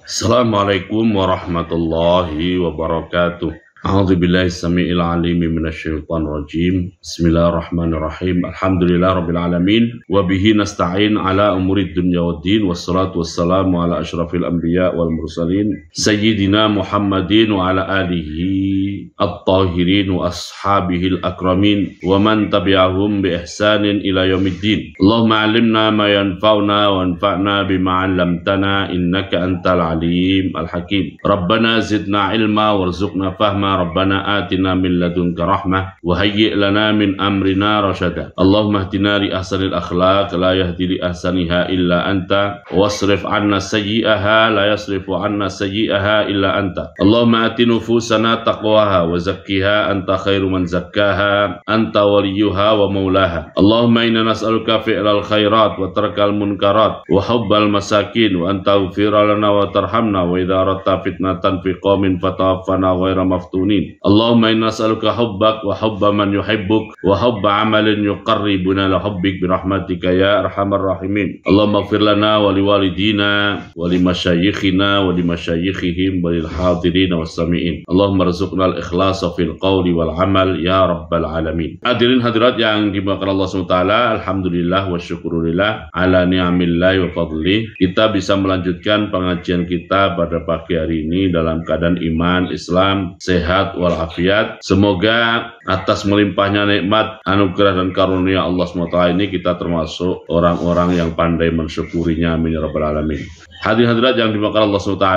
Assalamualaikum warahmatullahi wabarakatuh. A'udzu billahi samiil alim minasyaitonir rajim. Bismillahirrahmanirrahim. Alhamdulillahirabbil alamin wa bihi nasta'in ala umurid dunya waddin wassalatu wassalamu ala asyrafil anbiya wal mursalin sayyidina Muhammadin wa ala alihi at-tahirin wa ashabihi al-akramin wa man tabi'ahum bi ihsanin ila yaumiddin. Allahumma 'allimna ma yanfa'una wa anfa'na bima 'allamtana innaka antal alim al-hakim. Rabbana zidna ilma warzuqna fahma. Rabbana atina min ladunka rahmah wa hayyi' lana min amrina rasyada. Allahumma hdina li ahsanil akhlaq la yahdi li ahsaniha illa anta wasrif 'anna sayyi'aha la yasrifu 'anna sayyi'aha illa anta. Allahumma ati nufusana taqwaha wa zakkiha anta khairu man zakkaha anta waliyuha wa maulaha. Allahumma inna nas'aluka fi'lal khairat wa tarkal munkarat wa hubbal masakin wa anta ghfira lana wa tarhamna wa idza aratta fitnatan fi qaumin fatawaffana ghaira maftun. Allahumma inna nas'aluka hubbak wa hubba man yuhibbuk wa hubba amalin yuqarribuna la hubbik bi rahmatika ya arhamar rahimin. Allahumma ighfir lana wa liwalidina wa limasyayikhina wa limasyayikhihim wa lil hadirin was samiin. Allahumma rzuqna al ikhlasa fil qawli wal amal ya rabbal alamin. Hadirin hadirat yang dimuliakan Allah SWT, alhamdulillah wa syukurillah ala ni'amillahi wa fadlih. Kita bisa melanjutkan pengajian kita pada pagi hari ini dalam keadaan iman, Islam, sehat walafiat. Semoga atas melimpahnya nikmat, anugerah dan karunia Allah SWT ini kita termasuk orang-orang yang pandai mensyukurinya. Amin ya rabbal alamin. Hadirin hadirat yang dimuliakan Allah SWT,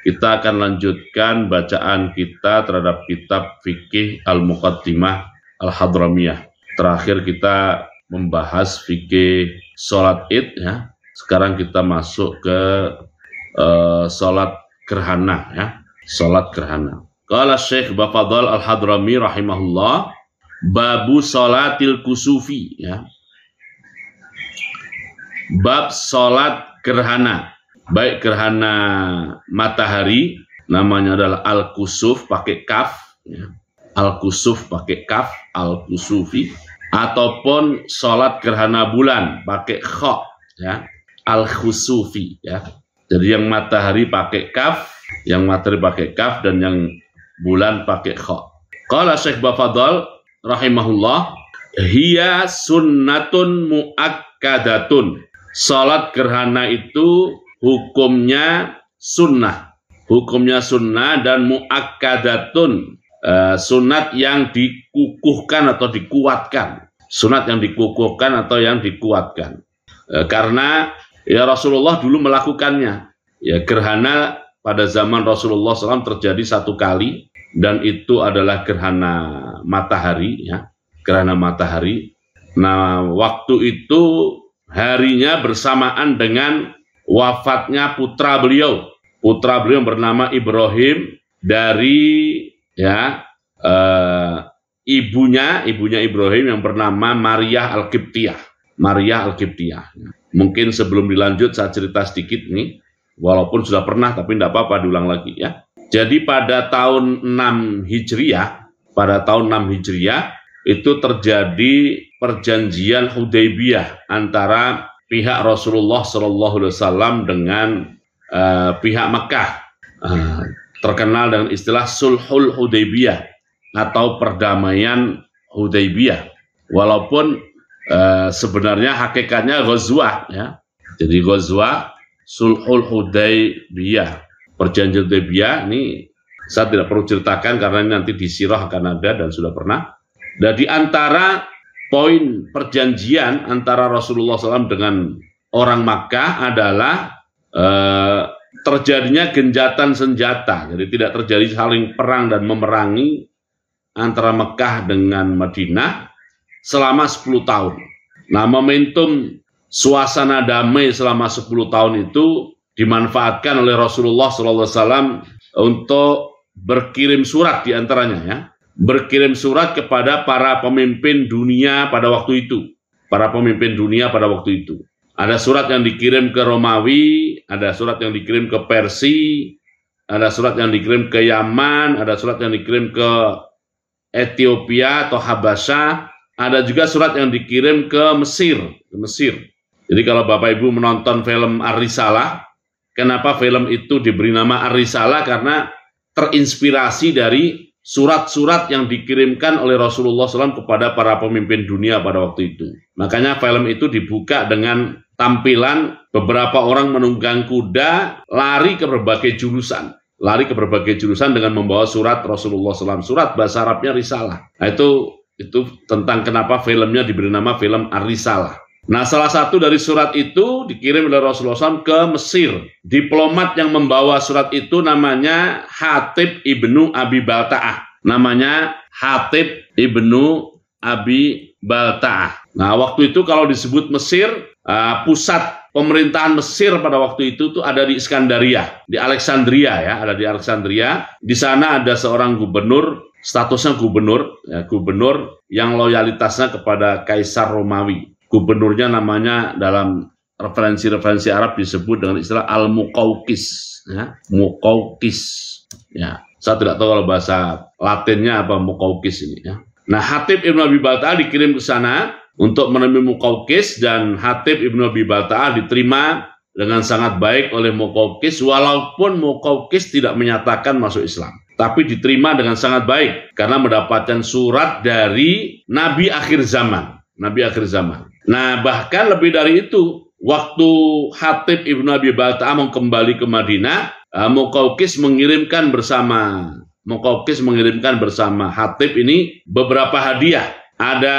kita akan lanjutkan bacaan kita terhadap kitab fikih Al-Muqaddimah Al-Hadramiyah. Terakhir kita membahas fikih sholat id ya. Sekarang kita masuk ke sholat gerhana ya. Sholat gerhana. Qala Syekh Bafadhal Al-Hadrami rahimahullah, babu sholatil kusufi ya. Bab sholat gerhana, baik gerhana matahari, namanya adalah al-kusuf pakai kaf ya. Al-kusuf pakai kaf, al-kusufi, ataupun sholat gerhana bulan pakai kha ya, al-khusufi ya. Jadi yang matahari pakai kaf, yang matahari pakai kaf, dan yang bulan pakai kha. Qala Syekh Bafadhal rahimahullah, hiya sunnatun muakkadatun. Salat gerhana itu hukumnya sunnah. Hukumnya sunnah dan muakkadatun. Sunat yang dikukuhkan atau dikuatkan. Sunat yang dikukuhkan atau yang dikuatkan. Karena ya Rasulullah dulu melakukannya. Ya, gerhana pada zaman Rasulullah SAW terjadi satu kali, dan itu adalah gerhana matahari ya, gerhana matahari. Nah, waktu itu harinya bersamaan dengan wafatnya putra beliau. Putra beliau bernama Ibrahim, dari ya ibunya Ibrahim yang bernama Maryah Al-Qibtiyah. Maryah Al-Qibtiyah. Mungkin sebelum dilanjut saya cerita sedikit nih. Walaupun sudah pernah, tapi tidak apa-apa diulang lagi ya. Jadi pada tahun 6 Hijriah, itu terjadi perjanjian Hudaybiyah antara pihak Rasulullah SAW dengan pihak Mekah. Terkenal dengan istilah Sulhul Hudaybiyah atau perdamaian Hudaybiyah. Walaupun sebenarnya hakikatnya ghazwah ya. Jadi ghazwah Sulhul Hudaybiyah, perjanjian Hudaybiyah ini saya tidak perlu ceritakan karena ini nanti di sirah akan ada dan sudah pernah. Dan di antara poin perjanjian antara Rasulullah SAW dengan orang Makkah adalah terjadinya genjatan senjata. Jadi tidak terjadi saling perang dan memerangi antara Mekah dengan Madinah selama 10 tahun. Nah, momentum suasana damai selama 10 tahun itu dimanfaatkan oleh Rasulullah SAW untuk berkirim surat diantaranya ya. Berkirim surat kepada para pemimpin dunia pada waktu itu. Para pemimpin dunia pada waktu itu. Ada surat yang dikirim ke Romawi, ada surat yang dikirim ke Persia, ada surat yang dikirim ke Yaman, ada surat yang dikirim ke Ethiopia atau Habasha, ada juga surat yang dikirim ke Mesir. Jadi kalau Bapak Ibu menonton film Ar-Risalah, kenapa film itu diberi nama Ar-Risalah, karena terinspirasi dari surat-surat yang dikirimkan oleh Rasulullah SAW kepada para pemimpin dunia pada waktu itu. Makanya film itu dibuka dengan tampilan beberapa orang menunggang kuda lari ke berbagai jurusan. Lari ke berbagai jurusan dengan membawa surat Rasulullah SAW. Surat bahasa Arabnya Risalah. Nah, itu tentang kenapa filmnya diberi nama film Ar-Risalah. Nah, salah satu dari surat itu dikirim oleh Rasulullah SAW ke Mesir. Diplomat yang membawa surat itu namanya Hatib ibnu Abi Balta'ah. Namanya Hatib ibnu Abi Balta'ah. Nah, waktu itu kalau disebut Mesir, pusat pemerintahan Mesir pada waktu itu tuh ada di Iskandaria, di Alexandria ya, ada di Alexandria. Di sana ada seorang gubernur, statusnya gubernur, ya, gubernur yang loyalitasnya kepada Kaisar Romawi. Gubernurnya namanya dalam referensi-referensi Arab disebut dengan istilah Al-Muqawqis, ya, Muqawqis. Ya, saya tidak tahu kalau bahasa Latinnya apa Muqawqis ini ya. Nah, Hatib ibnu Abi Balta'ah dikirim ke sana untuk menemui Muqawqis, dan Hatib ibnu Abi Balta'ah diterima dengan sangat baik oleh Muqawqis, walaupun Muqawqis tidak menyatakan masuk Islam. Tapi diterima dengan sangat baik karena mendapatkan surat dari Nabi akhir zaman. Nabi akhir zaman. Nah, bahkan lebih dari itu, waktu Hatib ibnu Abi Balta'ah mau kembali ke Madinah, Muqawqis mengirimkan bersama Hatib ini beberapa hadiah. Ada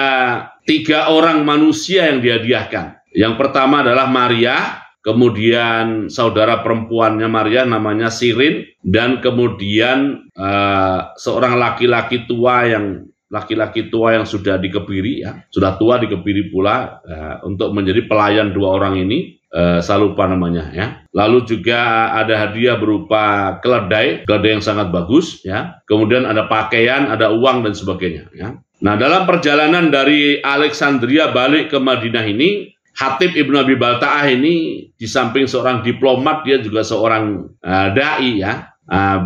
3 orang manusia yang dihadiahkan. Yang pertama adalah Maryah, kemudian saudara perempuannya Maryah namanya Sirin, dan kemudian seorang laki-laki tua yang sudah dikebiri, ya, sudah tua dikebiri pula, untuk menjadi pelayan 2 orang ini. Saya lupa namanya ya. Lalu juga ada hadiah berupa keledai yang sangat bagus ya. Kemudian ada pakaian, ada uang dan sebagainya ya. Nah, dalam perjalanan dari Alexandria balik ke Madinah ini, Hatib ibnu Abi Balta'ah ini di samping seorang diplomat, dia juga seorang dai ya.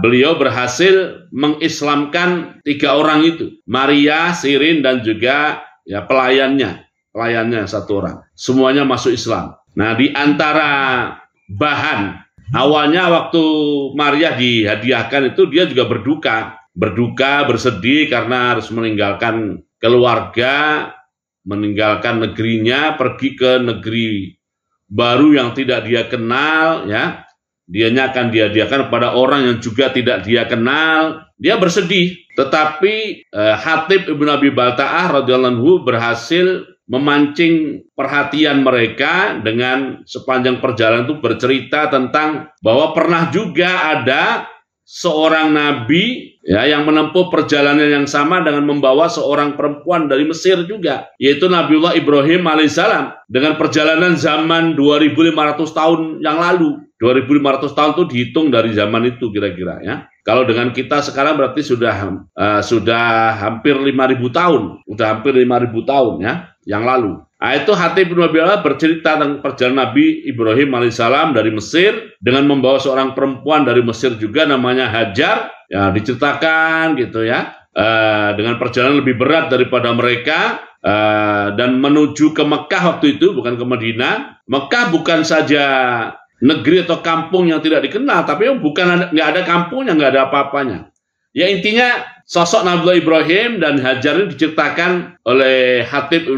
Beliau berhasil mengislamkan 3 orang itu, Maryah, Sirin, dan juga ya pelayannya 1 orang. Semuanya masuk Islam. Nah, di antara bahan awalnya waktu Maryah dihadiahkan itu dia juga berduka, bersedih karena harus meninggalkan keluarga, meninggalkan negerinya, pergi ke negeri baru yang tidak dia kenal ya. Dianya akan dihadiahkan kepada orang yang juga tidak dia kenal. Dia bersedih, tetapi Hatib ibnu Abi Balta'ah radhiyallahu anhu berhasil memancing perhatian mereka dengan sepanjang perjalanan itu bercerita tentang bahwa pernah juga ada seorang nabi ya yang menempuh perjalanan yang sama dengan membawa seorang perempuan dari Mesir juga, yaitu Nabiullah Ibrahim alaihissalam, dengan perjalanan zaman 2500 tahun yang lalu. 2500 tahun itu dihitung dari zaman itu kira-kira ya. Kalau dengan kita sekarang berarti sudah hampir 5000 tahun, hampir 5000 tahun ya yang lalu. Nah, itu Hatib bin Abi Balta'ah bercerita tentang perjalanan Nabi Ibrahim alaihissalam dari Mesir dengan membawa seorang perempuan dari Mesir juga namanya Hajar. Ya, diceritakan gitu ya, dengan perjalanan lebih berat daripada mereka, dan menuju ke Mekah waktu itu, bukan ke Madinah. Mekah bukan saja negeri atau kampung yang tidak dikenal, tapi nggak ada kampungnya, nggak ada apa-apanya. Ya, intinya sosok Nabi Ibrahim dan Hajar ini diceritakan oleh Hatib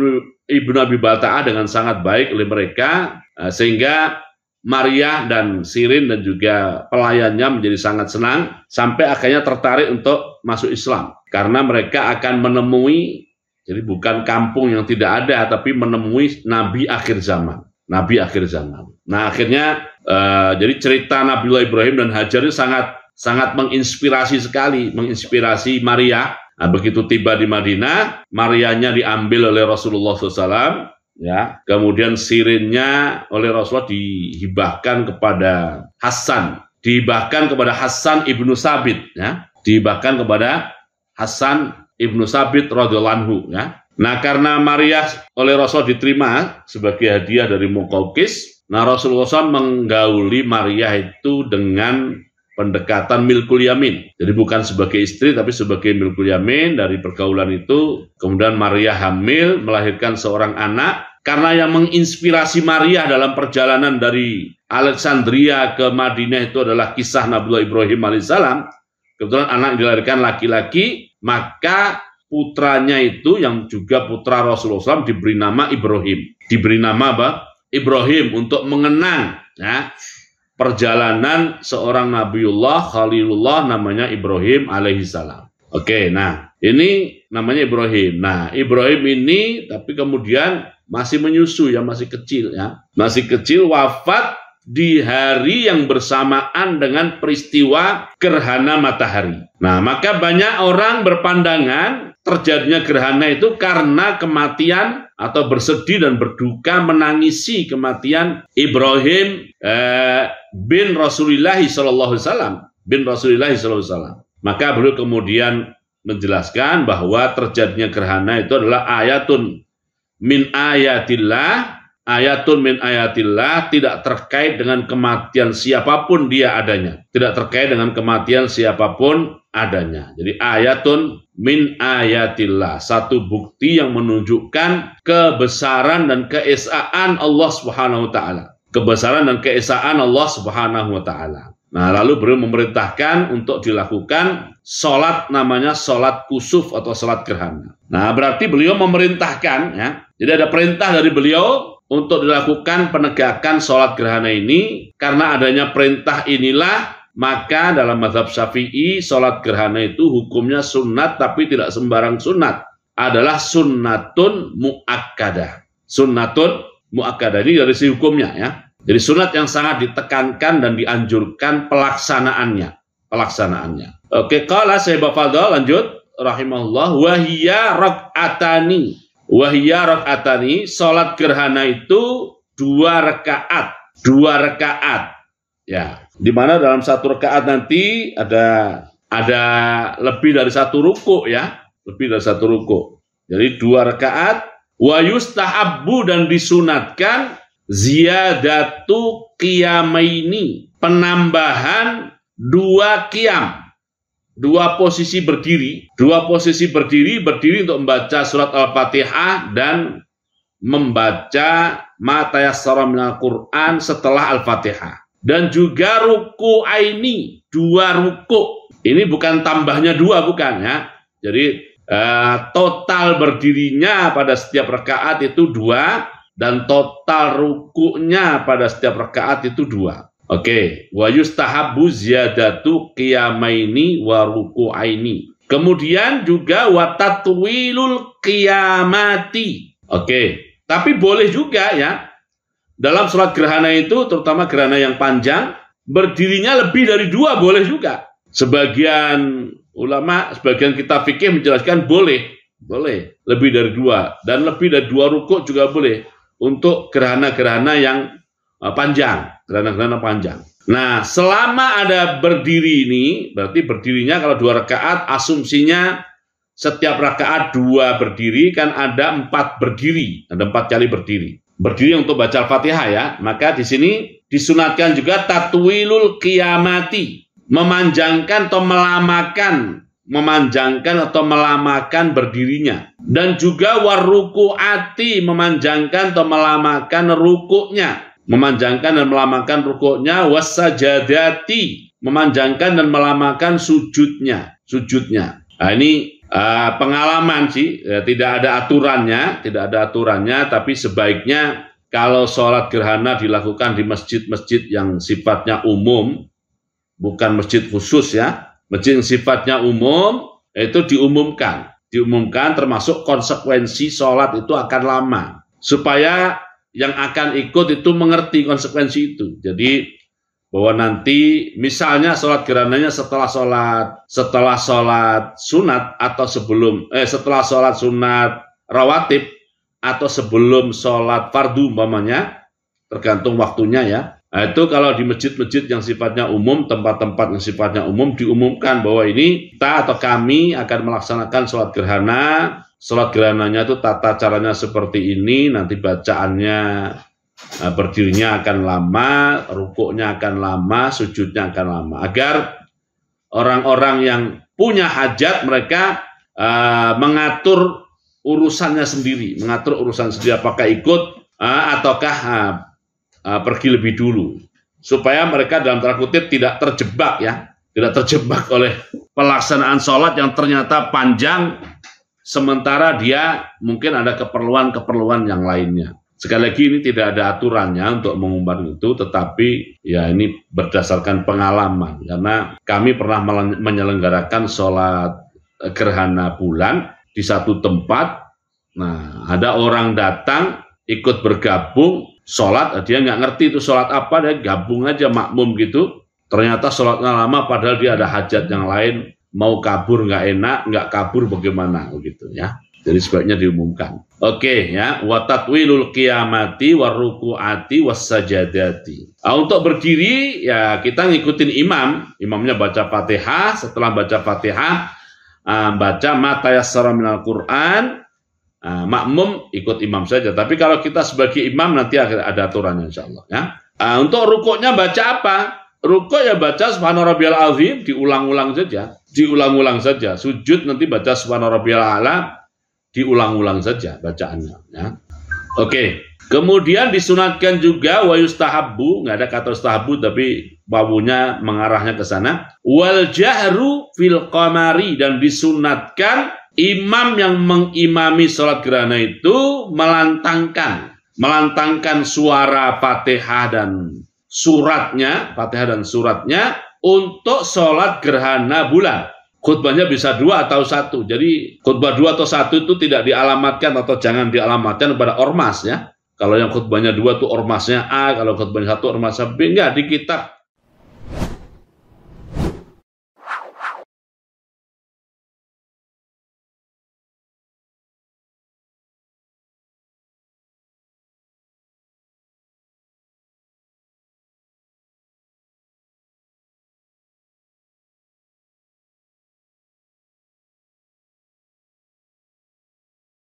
ibnu Abi Balta'ah dengan sangat baik oleh mereka, sehingga Maryah dan Sirin dan juga pelayannya menjadi sangat senang, sampai akhirnya tertarik untuk masuk Islam. Karena mereka akan menemui, jadi bukan kampung yang tidak ada, tapi menemui Nabi akhir zaman. Nabi akhir zaman. Nah, akhirnya jadi cerita Nabiullah Ibrahim dan Hajar ini sangat menginspirasi sekali, menginspirasi Maryah. Nah, begitu tiba di Madinah, Maryahnya diambil oleh Rasulullah SAW. Ya, kemudian Sirinnya oleh Rasulullah dihibahkan kepada Hasan, ibnu Sabit, ya, dihibahkan kepada Hasan ibnu Sabit radhiyallahu anhu, ya. Nah, karena Maryah oleh Rasul diterima sebagai hadiah dari Muqawqis, nah Rasulullah SAW menggauli Maryah itu dengan pendekatan milkul yamin. Jadi bukan sebagai istri, tapi sebagai milkul yamin. Dari pergaulan itu, kemudian Maryah hamil, melahirkan seorang anak. karena yang menginspirasi Maria dalam perjalanan dari Alexandria ke Madinah itu adalah kisah Nabiullah Ibrahim alaihissalam. Kebetulan anak yang dilahirkan laki-laki, maka putranya itu yang juga putra Rasulullah SAW diberi nama Ibrahim. Diberi nama apa? Ibrahim, untuk mengenang ya, perjalanan seorang Nabiullah Khalilullah namanya Ibrahim alaihissalam. Oke, nah ini namanya Ibrahim. Nah, Ibrahim ini tapi kemudian masih menyusu ya, masih kecil ya. Masih kecil, wafat di hari yang bersamaan dengan peristiwa gerhana matahari. Nah, maka banyak orang berpandangan terjadinya gerhana itu karena kematian atau bersedih dan berduka menangisi kematian Ibrahim bin Rasulullah SAW. Maka beliau kemudian menjelaskan bahwa terjadinya gerhana itu adalah ayatun min ayatillah, tidak terkait dengan kematian siapapun dia adanya. Tidak terkait dengan kematian siapapun adanya. Jadi ayatun min ayatillah, satu bukti yang menunjukkan kebesaran dan keesaan Allah Subhanahu wa taala. Kebesaran dan keesaan Allah Subhanahu wa taala. Nah, lalu beliau memerintahkan untuk dilakukan sholat, namanya sholat kusuf atau sholat gerhana. Nah, berarti beliau memerintahkan ya. Jadi ada perintah dari beliau untuk dilakukan penegakan sholat gerhana ini. Karena adanya perintah inilah, maka dalam mazhab Syafi'i sholat gerhana itu hukumnya sunat, tapi tidak sembarang sunat. Adalah sunnatun muakkadah. Sunnatun muakkadah ini dari sisi hukumnya ya. Jadi sunat yang sangat ditekankan dan dianjurkan pelaksanaannya. Oke, qala Syekh Fadl lanjut rahimahullah, wahiyya rak'atani, salat gerhana itu 2 rakaat. Ya, di mana dalam 1 rakaat nanti ada lebih dari 1 ruku ya, lebih dari 1 ruku. Jadi 2 rakaat, wa yustahabbu, dan disunatkan ziyadatu qiyamaini, penambahan 2 qiyam, 2 posisi berdiri, berdiri untuk membaca surat Al-Fatihah dan membaca ma tayassara minal Qur'an setelah Al-Fatihah. Dan juga ruku aini, 2 ruku. Ini bukan tambahnya 2, bukan ya. Jadi total berdirinya pada setiap rakaat itu 2. Dan total rukunya pada setiap rakaat itu 2. Oke, wa yustahabbu ziyadatu qiyamaini wa ruku'aini. Kemudian juga wa tatwilul qiyamati. Oke, tapi boleh juga ya, dalam sholat gerhana itu, terutama gerhana yang panjang, berdirinya lebih dari 2 boleh juga. Sebagian ulama, sebagian kitab fikih menjelaskan boleh lebih dari 2, dan lebih dari 2 rukuk juga boleh. Untuk gerhana-gerhana yang panjang, Nah, selama ada berdiri ini, berarti berdirinya kalau 2 rakaat, asumsinya setiap rakaat 2 berdiri, kan ada 4 berdiri, ada 4 kali berdiri. Berdiri untuk baca Al-Fatihah ya. Maka di sini disunatkan juga tatwilul qiyamati, memanjangkan atau melamakan berdirinya, dan juga waruku'ati, memanjangkan atau melamakan rukuknya, wasajadati, memanjangkan dan melamakan sujudnya. Nah, ini pengalaman sih, tidak ada aturannya, tapi sebaiknya kalau sholat gerhana dilakukan di masjid-masjid yang sifatnya umum, bukan masjid khusus ya. Masjid yang sifatnya umum itu diumumkan termasuk konsekuensi sholat itu akan lama, supaya yang akan ikut itu mengerti konsekuensi itu. Jadi bahwa nanti misalnya sholat gerhananya setelah sholat sunat atau setelah sholat sunat rawatib atau sebelum sholat fardu umpamanya, tergantung waktunya ya. Nah, itu kalau di masjid-masjid yang sifatnya umum, tempat-tempat yang sifatnya umum, diumumkan bahwa ini kita atau kami akan melaksanakan sholat gerhana. Sholat gerhananya itu tata caranya seperti ini, nanti bacaannya, berdirinya akan lama, rukuknya akan lama, sujudnya akan lama. Agar orang-orang yang punya hajat, mereka mengatur urusannya sendiri, apakah ikut ataukah pergi lebih dulu, supaya mereka dalam tanda kutip tidak terjebak ya, tidak terjebak oleh pelaksanaan sholat yang ternyata panjang, sementara dia mungkin ada keperluan-keperluan yang lainnya. Sekali lagi ini tidak ada aturannya untuk mengumbar itu, tetapi ya ini berdasarkan pengalaman, karena kami pernah menyelenggarakan sholat gerhana bulan di satu tempat. Nah, ada orang datang ikut bergabung sholat, dia nggak ngerti itu sholat apa, dia gabung aja makmum gitu. Ternyata sholatnya lama, padahal dia ada hajat yang lain, mau kabur nggak enak, nggak kabur bagaimana begitu ya. Jadi sebaiknya diumumkan. Oke ya, wa tatwilul qiyamati waruku'ati wassajadati. Untuk berdiri ya kita ngikutin imam, imamnya baca Fatihah, setelah baca Fatihah baca ma tayassara minal Qur'an. Makmum ikut imam saja. Tapi kalau kita sebagai imam nanti ada aturannya insyaallah ya. Untuk rukuknya baca apa? Rukuk ya baca subhana rabbiyal azim, diulang-ulang saja. Diulang-ulang saja. Sujud nanti baca subhana rabbiyal a'la, diulang-ulang saja bacaannya ya. Oke. Kemudian disunatkan juga wa yustahabbu, nggak ada kata yustahabbu tapi wawunya mengarahnya ke sana. Wal jahru fil qamari, dan disunatkan imam yang mengimami sholat gerhana itu melantangkan suara Fatihah dan suratnya, untuk sholat gerhana bulan. Khutbahnya bisa 2 atau 1. Jadi khutbah 2 atau 1 itu tidak dialamatkan atau jangan dialamatkan kepada ormas ya. Kalau yang khutbahnya 2 itu ormasnya A, kalau khutbahnya 1 ormasnya B. Enggak, di kitab